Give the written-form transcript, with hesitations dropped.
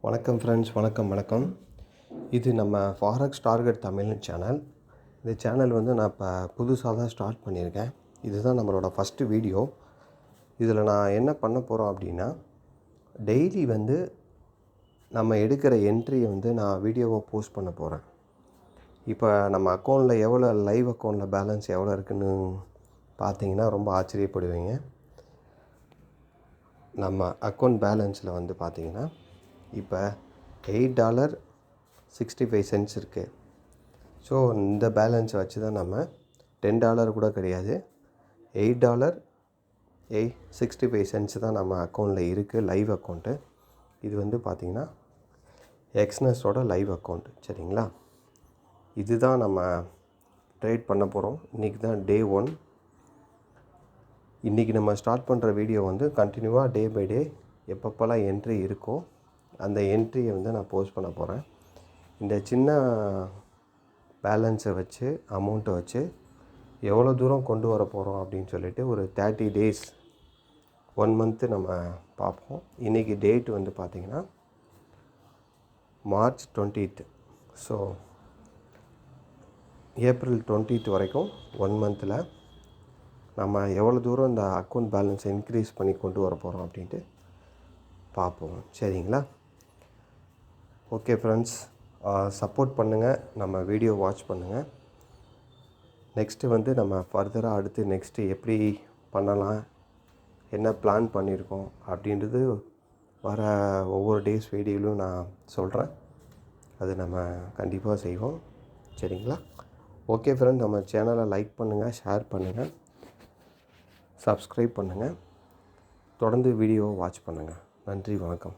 வணக்கம் ஃப்ரெண்ட்ஸ், வணக்கம். இது நம்ம ஃபாரெக்ஸ் டார்கெட் தமிழ்னு சேனல். இந்த சேனல் நான் இப்போ புதுசாக தான் ஸ்டார்ட் பண்ணியிருக்கேன். இதுதான் நம்மளோட ஃபஸ்ட்டு வீடியோ. இதில் நான் என்ன பண்ண போகிறோம் அப்படின்னா, டெய்லி நம்ம எடுக்கிற என்ட்ரியை நான் வீடியோவை போஸ்ட் பண்ண போகிறேன். இப்போ நம்ம அக்கௌண்ட்டில் எவ்வளோ லைவ் அக்கௌண்ட்டில் பேலன்ஸ் எவ்வளோ இருக்குதுன்னு பார்த்தீங்கன்னா ரொம்ப ஆச்சரியப்படுவீங்க. நம்ம அக்கௌண்ட் பேலன்ஸில் பார்த்தீங்கன்னா இப்போ $8.65 இருக்குது. ஸோ இந்த பேலன்ஸை வச்சு தான் நம்ம $10 கூட கிடையாது, $8.65 தான் நம்ம அக்கௌண்ட்டில் இருக்குது, லைவ் அக்கௌண்ட்டு. இது பார்த்திங்கன்னா எக்ஸ்னஸோட லைவ் அக்கௌண்ட். சரிங்களா? இதுதான் நம்ம ட்ரேட் பண்ண போகிறோம். இன்றைக்கி தான் டே 1. இன்றைக்கி நம்ம ஸ்டார்ட் பண்ணுற வீடியோ கண்டினியூவாக டே பை டே எப்பப்போலாம் என்ட்ரி இருக்கோ அந்த என்ட்ரியை நான் போஸ்ட் பண்ண போகிறேன். இந்த சின்ன பேலன்ஸை வச்சு, அமௌண்ட்டை வச்சு எவ்வளோ தூரம் கொண்டு வர போகிறோம் அப்படின்னு சொல்லிட்டு ஒரு 30 days 1 month நம்ம பார்ப்போம். இன்றைக்கி டேட் பார்த்திங்கன்னா March 20th. So April 20th வரைக்கும் 1 monthல் நம்ம எவ்வளோ தூரம் இந்த அக்கௌண்ட் பேலன்ஸை இன்க்ரீஸ் பண்ணி கொண்டு வர போகிறோம் அப்படின்ட்டு பார்ப்போம். சரிங்களா? ஓகே ஃப்ரெண்ட்ஸ், சப்போர்ட் பண்ணுங்கள், நம்ம வீடியோ வாட்ச் பண்ணுங்கள். நெக்ஸ்ட்டு நம்ம ஃபர்தராக அடுத்து எப்படி பண்ணலாம், என்ன பிளான் பண்ணியிருக்கோம் அப்படின்றது வர ஒவ்வொரு டேஸ் வீடியோவிலும் நான் சொல்கிறேன். அது நம்ம கண்டிப்பாக செய்வோம். சரிங்களா? ஓகே ஃப்ரெண்ட், நம்ம சேனலை லைக் பண்ணுங்கள், ஷேர் பண்ணுங்கள், சப்ஸ்கிரைப் பண்ணுங்கள், தொடர்ந்து வீடியோவை வாட்ச் பண்ணுங்கள். நன்றி, வணக்கம்.